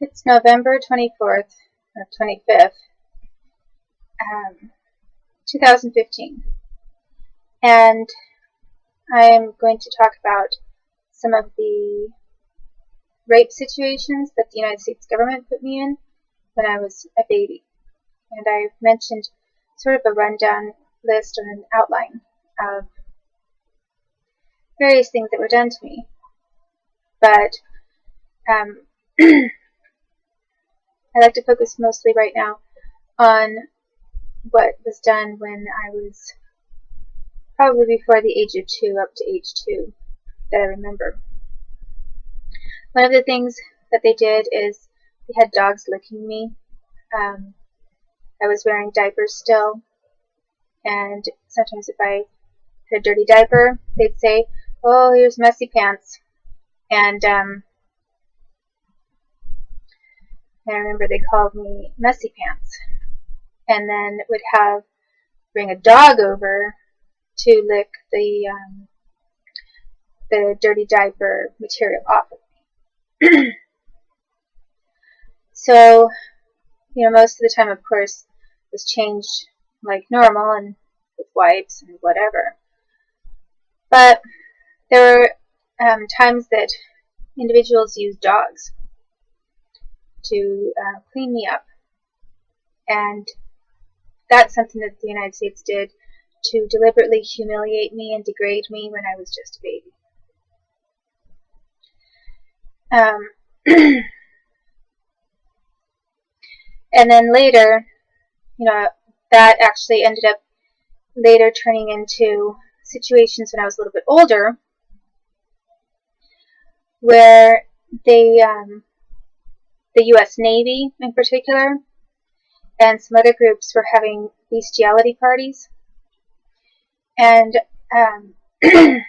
It's November 24th, or 25th, 2015, and I'm going to talk about some of the rape situations that the United States government put me in when I was a baby. And I've mentioned sort of a rundown list or an outline of various things that were done to me. But I like to focus mostly right now on what was done when I was probably before the age of 2, up to age 2, that I remember. One of the things that they did is they had dogs licking me. I was wearing diapers still, and sometimes if I had a dirty diaper, they'd say, "Oh, here's messy pants." And I remember they called me Messy Pants, and then would bring a dog over to lick the dirty diaper material off of me. So, most of the time, of course, was changed like normal and with wipes and whatever. But there were times that individuals used dogs to clean me up, and that's something that the United States did to deliberately humiliate me and degrade me when I was just a baby. And then later, that actually ended up later turning into situations when I was a little bit older, where the U.S. Navy in particular and some other groups were having bestiality parties, and they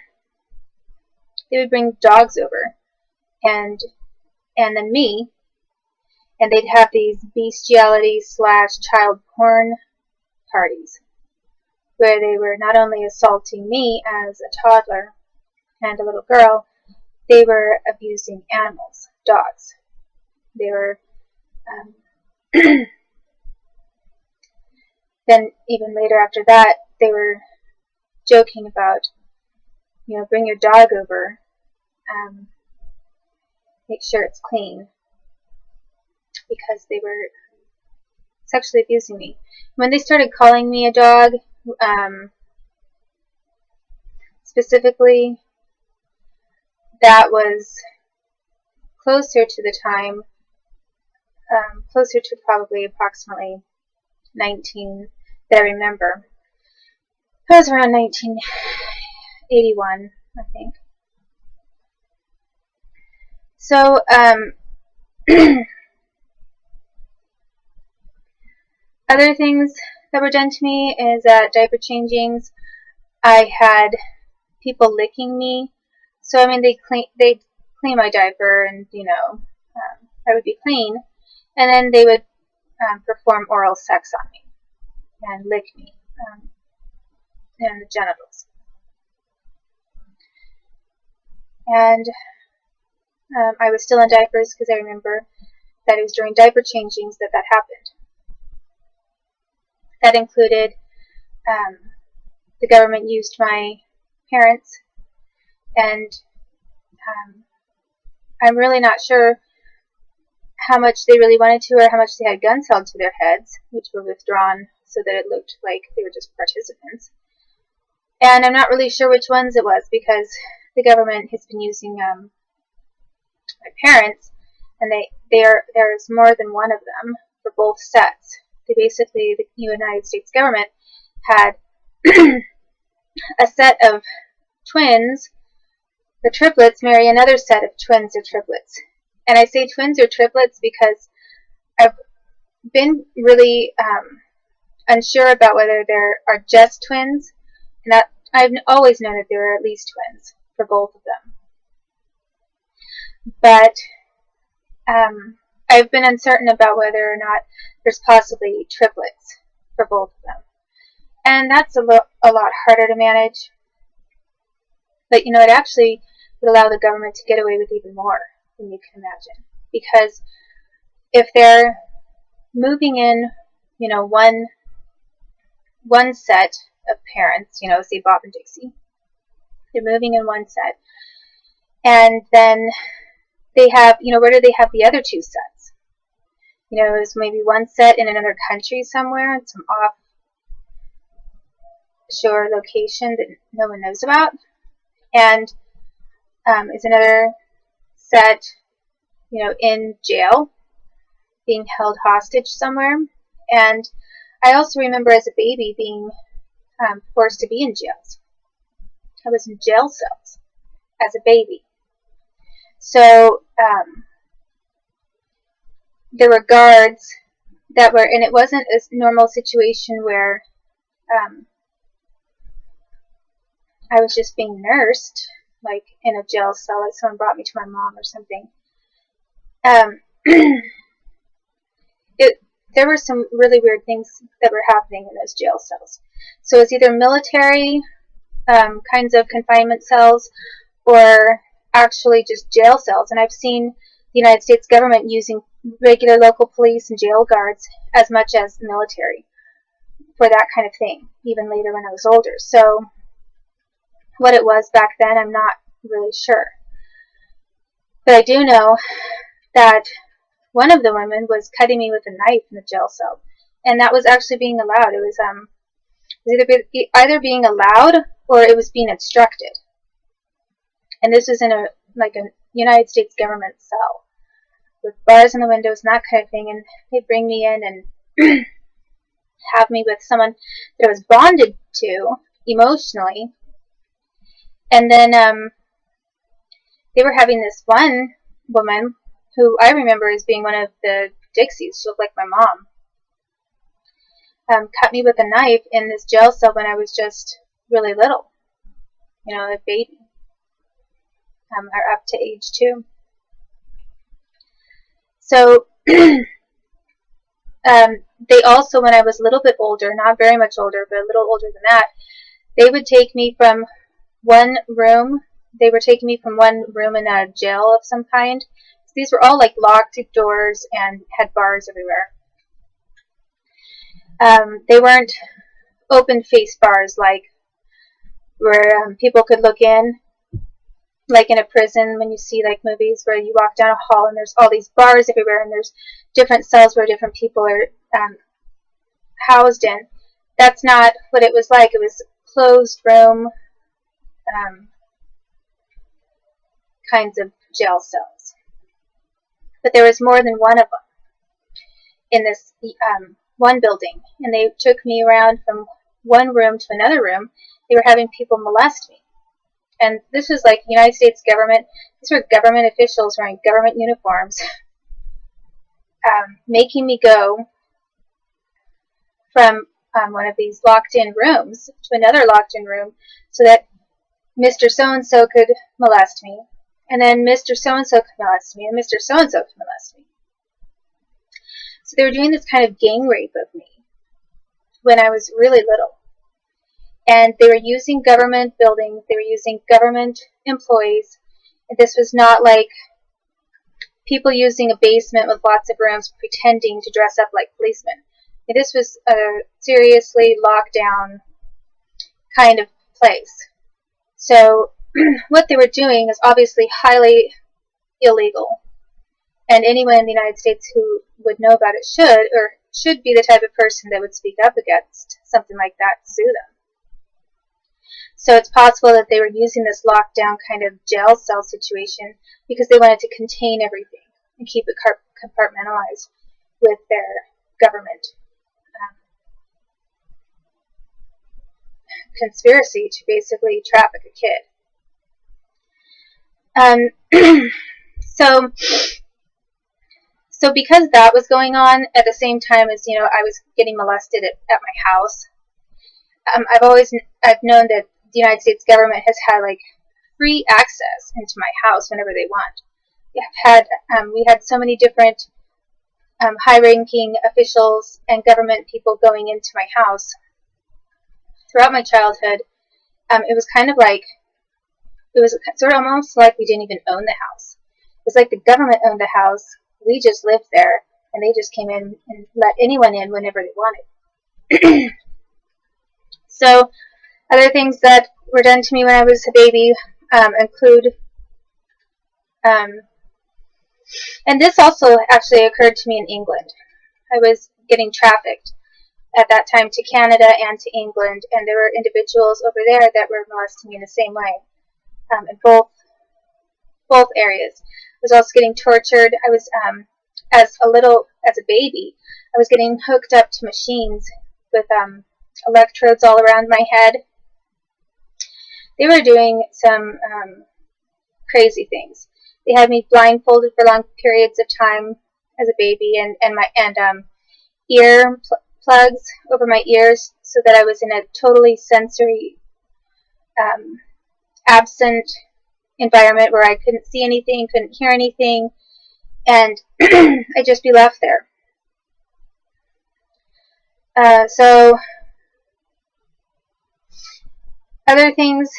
would bring dogs over and then me, and they'd have these bestiality / child porn parties where they were not only assaulting me as a toddler and a little girl, they were abusing animals, dogs. They were then even later after that, they were joking about, bring your dog over, make sure it's clean, because they were sexually abusing me. When they started calling me a dog, specifically, that was closer to the time, closer to probably approximately 19, that I remember. It was around 1981, I think. So, other things that were done to me is diaper changings. I had people licking me. So, they'd clean my diaper, and, I would be clean. And then they would perform oral sex on me and lick me in the genitals. And I was still in diapers because I remember that it was during diaper changings that happened. That included the government used my parents, and I'm really not sure how much they really wanted to, or how much they had guns held to their heads, which were withdrawn so that it looked like they were just participants. And I'm not really sure which ones it was, because the government has been using my parents, and there's more than one of them for both sets. Basically, the United States government had a set of twins or triplets marry another set of twins or triplets. And I say twins or triplets because I've been really unsure about whether there are just twins, and that I've always known that there are at least twins for both of them. But I've been uncertain about whether or not there's possibly triplets for both of them. And that's a lot harder to manage. But, it actually would allow the government to get away with even more than you can imagine. Because if they're moving in, you know, one set of parents, you know, say Bob and Dixie, they're moving in one set, and then they have, you know, where do they have the other two sets? You know, there's maybe one set in another country somewhere, in some offshore location that no one knows about, and is another set, you know, in jail, being held hostage somewhere. And I also remember as a baby being forced to be in jails. I was in jail cells as a baby. So there were guards that were, and it wasn't a normal situation where I was just being nursed, like in a jail cell, like someone brought me to my mom or something. There were some really weird things that were happening in those jail cells. So it's either military kinds of confinement cells or actually just jail cells. And I've seen the United States government using regular local police and jail guards as much as the military for that kind of thing, even later when I was older. So what it was back then, I'm not really sure. But I do know that one of the women was cutting me with a knife in the jail cell, and that was actually being allowed. It was either being allowed or it was being obstructed. And this was in a United States government cell with bars in the windows and that kind of thing. And they'd bring me in and have me with someone that I was bonded to emotionally. And then they were having this one woman who I remember as being one of the Dixies. She looked like my mom. Cut me with a knife in this jail cell when I was just really little. You know, a baby. Or up to age 2. So, they also, when I was a little bit older, not very much older, but a little older than that, they would take me from one room. They were taking me from one room in a jail of some kind. So these were all like locked doors and had bars everywhere. They weren't open-face bars like where people could look in, like in a prison when you see like movies where you walk down a hall and there's all these bars everywhere and there's different cells where different people are housed in. That's not what it was like. It was closed room kinds of jail cells. But there was more than one of them in this one building, and they took me around from one room to another room. They were having people molest me. And this was like United States government. These were government officials wearing government uniforms, making me go from one of these locked-in rooms to another locked-in room so that Mr. So-and-so could molest me, and then Mr. So-and-so could molest me, and Mr. So-and-so could molest me. So they were doing this kind of gang rape of me when I was really little. And they were using government buildings, they were using government employees. This was not like people using a basement with lots of rooms pretending to dress up like policemen. This was a seriously locked down kind of place. So what they were doing is obviously highly illegal. And anyone in the United States who would know about it should be the type of person that would speak up against something like that and sue them. So it's possible that they were using this lockdown kind of jail cell situation because they wanted to contain everything and keep it compartmentalized with their government conspiracy to basically traffic a kid. So because that was going on at the same time as, you know, I was getting molested at my house, I've known that the United States government has had like free access into my house whenever they want. We had so many different high-ranking officials and government people going into my house throughout my childhood. It was kind of like, it was sort of almost like we didn't even own the house. It was like the government owned the house, we just lived there, and they just came in and let anyone in whenever they wanted. So other things that were done to me when I was a baby include, and this also actually occurred to me in England. I was getting trafficked at that time to Canada and to England, and there were individuals over there that were molesting me in the same way, in both areas. I was also getting tortured. I was, as a baby, I was getting hooked up to machines with electrodes all around my head. They were doing some crazy things. They had me blindfolded for long periods of time as a baby, and ear plugs over my ears so that I was in a totally sensory absent environment where I couldn't see anything, couldn't hear anything, and I'd just be left there. So other things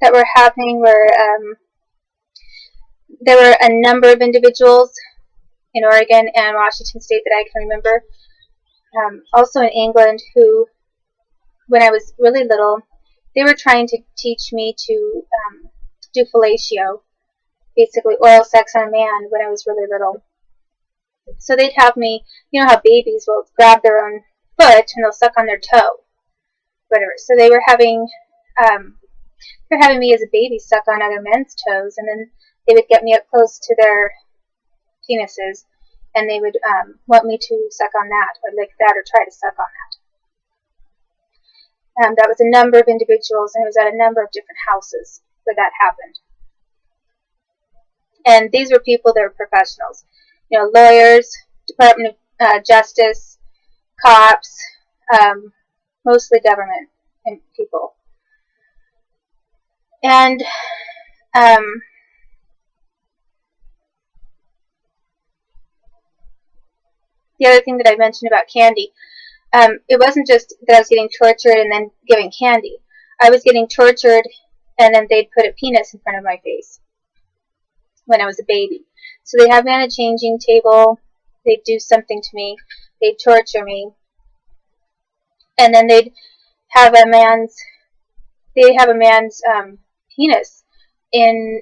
that were happening were there were a number of individuals in Oregon and Washington State that I can remember, also in England, who, when I was really little, they were trying to teach me to do fellatio, basically oral sex on a man, when I was really little. So they'd have me, you know how babies will grab their own foot and they'll suck on their toe, whatever. So they were having me as a baby suck on other men's toes, and then they would get me up close to their penises, and they would want me to suck on that, or lick that, or try to suck on that. That was a number of individuals, and it was at a number of different houses where that happened. And these were people that were professionals, you know, lawyers, Department of Justice, cops, mostly government and people. And the other thing that I mentioned about candy, it wasn't just that I was getting tortured and then giving candy. I was getting tortured, and then they'd put a penis in front of my face when I was a baby. So they'd have me on a changing table, they'd do something to me, they'd torture me, and then they'd have a man's penis in,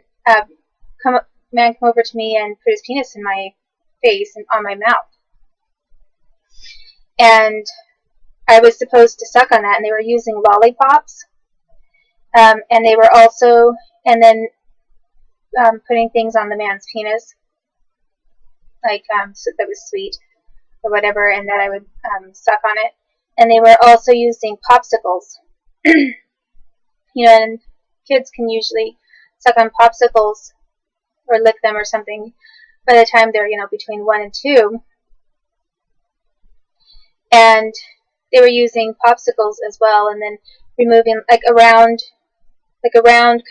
man come over to me and put his penis in my face and on my mouth. And I was supposed to suck on that, and they were using lollipops, and they were also, and then putting things on the man's penis, like so that was sweet or whatever, and that I would suck on it. And they were also using popsicles. You know, and kids can usually suck on popsicles or lick them or something by the time they're, you know, between 1 and 2. And they were using popsicles as well, and then removing like a round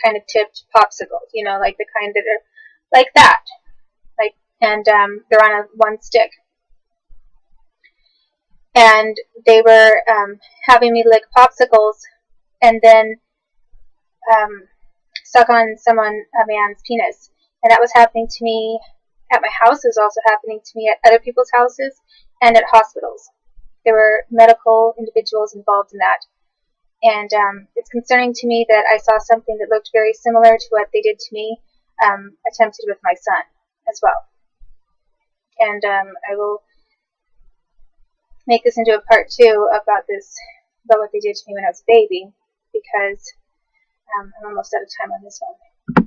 kind of tipped popsicles, you know, like the kind that are like that, like, and they're on one stick. And they were having me lick popsicles and then suck on a man's penis. And that was happening to me at my house. It was also happening to me at other people's houses and at hospitals. There were medical individuals involved in that. And it's concerning to me that I saw something that looked very similar to what they did to me, attempted with my son as well. And I will make this into a part 2 about what they did to me when I was a baby, because I'm almost out of time on this one.